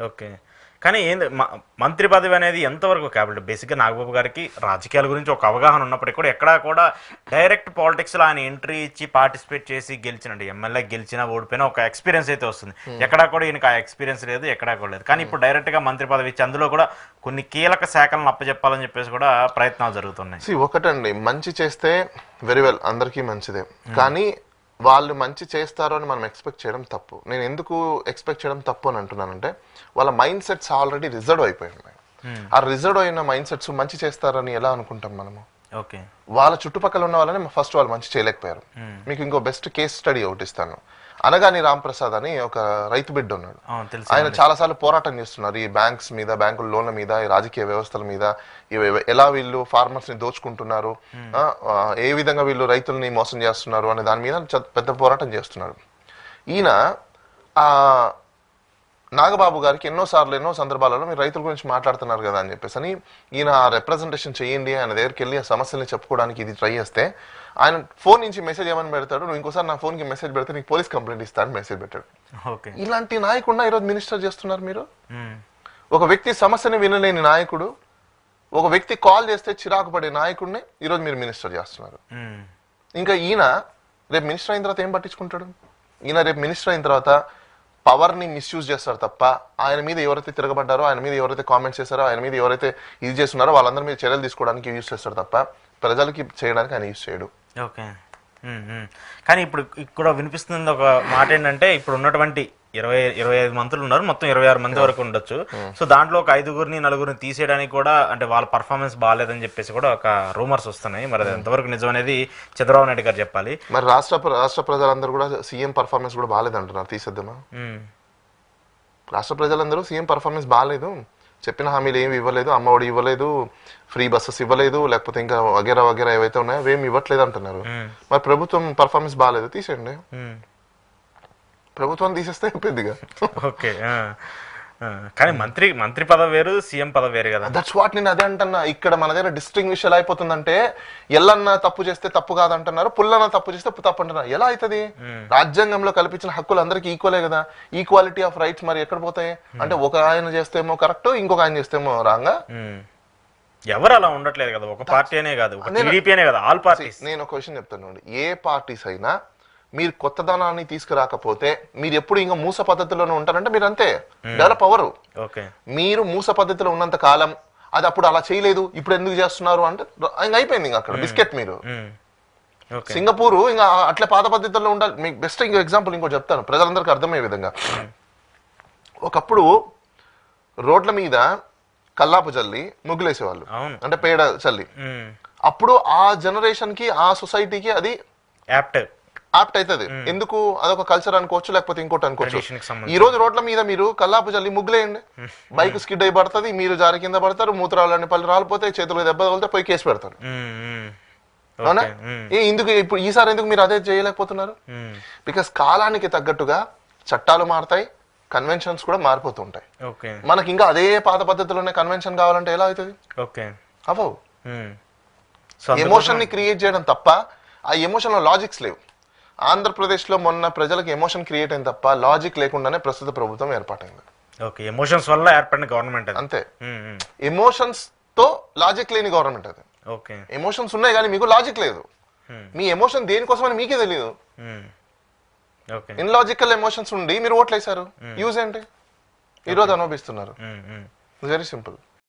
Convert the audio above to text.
Okay. కానీ ఏంది మంత్రి పదవి అనేది ఎంతవరకు క్యాబినెట్? బేసిక్‌గా నాగబాబు గారికి రాజకీయాల గురించి ఒక అవగాహన ఉన్నప్పటికి కూడా ఎక్కడా కూడా డైరెక్ట్ పాలిటిక్స్‌లో ఆయన ఎంట్రీ ఇచ్చి పార్టిసిపేట్ చేసి గెలిచినండి. ఎమ్మెల్యే గెలిచినా, ఓడిపోయినా ఒక ఎక్స్‌పీరియన్స్ అయితే వస్తుంది. ఎక్కడా కూడా ఈయనకి ఆ ఎక్స్‌పీరియన్స్ లేదు. ఎక్కడా కూడా లేదు. కానీ ఇప్పుడు డైరెక్ట్‌గా మంత్రి పదవి ఇచ్చి అందులో కూడా కొన్ని కీలక శాఖలను అప్పజెప్పాలని చెప్పేసి కూడా ప్రయత్నాలు జరుగుతున్నాయి. ఒకటండి, మంచి చేస్తే వెరీ వెల్, అందరికీ మంచిదే. కానీ వాళ్ళు మంచి చేస్తారు అని మనం ఎక్స్పెక్ట్ చేయడం తప్పు. నేను ఎందుకు ఎక్స్పెక్ట్ చేయడం తప్పు అని అంటున్నానంటే, వాళ్ళ మైండ్ సెట్స్ ఆల్రెడీ రిజర్వ్ అయిపోయి ఉన్నాయి. ఆ రిజర్వ్ అయిన మైండ్ సెట్స్ మంచి చేస్తారని ఎలా అనుకుంటాం మనము? ఓకే. వాళ్ళ చుట్టుపక్కల ఉన్న వాళ్ళని ఫస్ట్ వాళ్ళు మంచి చేయలేకపోయారు. మీకు ఇంకో బెస్ట్ కేస్ స్టడీ ఒకటి ఇస్తాను. అనగాని రాంప్రసాద్ అని ఒక రైతు బిడ్డ ఉన్నాడు. ఆయన చాలాసార్లు పోరాటం చేస్తున్నారు ఈ బ్యాంక్స్ మీద, బ్యాంకుల లోన్ల మీద, ఈ రాజకీయ వ్యవస్థల మీద, ఎలా వీళ్ళు ఫార్మర్స్ ని దోచుకుంటున్నారు, ఏ విధంగా వీళ్ళు రైతుల్ని మోసం చేస్తున్నారు అనే దాని మీద పెద్ద పోరాటం చేస్తున్నారు. ఈయన ఆ నాగబాబు గారికి ఎన్నో సందర్భాలలో మీరు రైతుల గురించి మాట్లాడుతున్నారు కదా అని చెప్పేసి అని ఈయన రిప్రజెంటేషన్ చేయండి, ఆయన దగ్గరికి వెళ్ళి ఆ సమస్యల్ని చెప్పుకోవడానికి ఇది ట్రై చేస్తే, ఆయన ఫోన్ నుంచి మెసేజ్ ఏమని పెడతాడు, నువ్వు ఇంకోసారి నా ఫోన్కి మెసేజ్ పెడితే నీకు పోలీస్ కంప్లైంట్ ఇస్తాను మెసేజ్ పెట్టాడు. ఇలాంటి నాయకుడిని ఈరోజు మినిస్టర్ చేస్తున్నారు మీరు. ఒక వ్యక్తి సమస్యని వినలేని నాయకుడు, ఒక వ్యక్తి కాల్ చేస్తే చిరాకు పడే నాయకుడిని ఈరోజు మీరు మినిస్టర్ చేస్తున్నారు. ఇంకా ఈయన రేపు మినిస్టర్ అయిన తర్వాత ఏం పట్టించుకుంటాడు? ఈయన రేపు మినిస్టర్ అయిన తర్వాత పవర్ ని మిస్యూజ్ చేస్తారు తప్ప, ఆయన మీద ఎవరైతే తిరగబడ్డారో, ఆయన మీద ఎవరైతే కామెంట్స్ చేశారో, ఆయన మీద ఎవరైతే ఇది చేస్తున్నారో వాళ్ళందరి మీద చర్యలు తీసుకోవడానికి యూజ్ చేస్తారు తప్ప ప్రజలకి చేయడానికి ఆయన యూజ్ చేయడు. ఓకే. కానీ ఇప్పుడు ఇక్కడ వినిపిస్తుంది ఒక మాట ఏంటంటే, ఇప్పుడు ఉన్నటువంటి 25 మంత్రులు ఉన్నారు, మొత్తం 26 మంది వరకు ఉండొచ్చు. సో దాంట్లో ఒక 5గురిని 4గురిని తీసేయడానికి కూడా, అంటే వాళ్ళ పర్ఫార్మెన్స్ బాగాలేదని చెప్పేసి కూడా ఒక రూమర్స్ వస్తున్నాయి. మరి అది ఎంతవరకు నిజం అనేది చంద్రబాబు నాయుడు గారు చెప్పాలి. మరి రాష్ట్ర ప్రజలందరూ కూడా సీఎం పర్ఫార్మెన్స్ కూడా బాగాలేదంటున్నారు, తీసేద్దామా? రాష్ట్ర ప్రజలందరూ సీఎం పర్ఫార్మెన్స్ బాగాలేదు, చెప్పిన హామీలు ఏమి ఇవ్వలేదు, అమ్మఒడి ఇవ్వలేదు, ఫ్రీ బస్సెస్ ఇవ్వలేదు, లేకపోతే ఇంకా వగేరా వగేరా ఏవైతే ఉన్నాయో అవేమి ఇవ్వట్లేదు అంటున్నారు. మరి ప్రభుత్వం పర్ఫార్మెన్స్ బాగాలేదు, తీసేయండి. ప్రభుత్వం తీసేస్తే అయిపోయిందిగా. ఓకే. కానీ మంత్రి పదవి వేరు, సీఎం పదవి వేరు కదా. దట్స్ వాట్ నేను అదే అంటున్నా. ఇక్కడ మన దగ్గర డిస్టింగ్విష్ ఎలా అయిపోతుందంటే, ఎల్లన్న తప్పు చేస్తే తప్పు కాదంటున్నారు, పుల్లన్న తప్పు చేస్తే తప్పు అంటున్నారు. ఎలా అవుతుంది? రాజ్యాంగంలో కల్పించిన హక్కులు అందరికీ ఈక్వలే కదా, ఈక్వాలిటీ ఆఫ్ రైట్స్ మరి ఎక్కడ పోతాయి? అంటే ఒక ఆయన చేస్తేమో కరెక్ట్, ఇంకొక ఆయన చేస్తేమో రాంగా. ఎవరు అలా ఉండట్లేదు కదా, ఒక పార్టీ అనే కాదు, టీడీపీ అనే కాదు, ఆల్ పార్టీస్. నేను ఒక విషయం చెప్తాను, ఏ పార్టీస్ అయినా మీరు కొత్తదనాన్ని తీసుకురాకపోతే మీరు ఎప్పుడు ఇంకా మూస పద్ధతిలోనే ఉంటారంటే మీరు అంతే డెవలప్ అవ్వరు. మీరు మూస పద్ధతిలో ఉన్నంత కాలం అది అప్పుడు అలా చేయలేదు, ఇప్పుడు ఎందుకు చేస్తున్నారు అంటే ఇంకా అయిపోయింది, ఇంకా అక్కడ బిస్కెట్. మీరు సింగపూర్ ఇంకా అట్లే పాత పద్ధతుల్లో ఉండాలి. మీకు బెస్ట్ ఇంకో ఎగ్జాంపుల్ ఇంకో చెప్తాను ప్రజలందరికీ అర్థమయ్యే విధంగా. ఒకప్పుడు రోడ్ల మీద కల్లాపు చల్లి ముగ్గులేసేవాళ్ళు, అంటే పేడ చల్లి. అప్పుడు ఆ జనరేషన్ కి, ఆ సొసైటీకి అది యాప్ట్ అవుతుంది. ఎందుకు? అదొక కల్చర్ అనుకోవచ్చు, లేకపోతే ఇంకోటి అనుకోవచ్చు. ఈ రోజు రోడ్ల మీద మీరు కల్లాపు చల్లి ముగ్గులేయండి, బైక్ స్కిడ్ అయి పడుతుంది, మీరు జారి కింద పడతారు, మూత్రాలని పళ్ళు రాలిపోతాయి, చేతులు దెబ్బ తగిలితే పోయి కేసు పెడతారు. అవునా? ఎందుకు ఇప్పుడు ఈసారి ఎందుకు మీరు అదే చేయలేకపోతున్నారు? బికాస్ కాలానికి తగ్గట్టుగా చట్టాలు మారుతాయి, కన్వెన్షన్స్ కూడా మారిపోతుంటాయి. మనకి ఇంకా అదే పాత పద్ధతిలోనే కన్వెన్షన్ కావాలంటే ఎలా అవుతుంది? అవ్వవు. ఎమోషన్ ని క్రియేట్ చేయడం తప్ప ఆ ఎమోషన్ లో లాజిక్స్ లేవు. ఆంధ్రప్రదేశ్ లో మొన్న ప్రజలకు ఎమోషన్ క్రియేట్ అయింది తప్ప లాజిక్ లేకుండానే ప్రస్తుత ప్రభుత్వం ఏర్పాటైంది. ఎమోషన్స్ వల్ల ఏర్పడిన గవర్నమెంట్ అంతే. ఎమోషన్స్ తో లాజిక్ లేని గవర్నమెంట్ అది. ఎమోషన్స్ ఉన్నాయి కానీ మీకు లాజిక్ లేదు. మీ ఎమోషన్ దేనికోసమని మీకే తెలియదు. ఇన్లాజికల్ ఎమోషన్స్ ఉండి మీరు ఓట్లు వేశారు, యూజ్ ఏంటి? ఈరోజు అనుభవిస్తున్నారు. Very simple.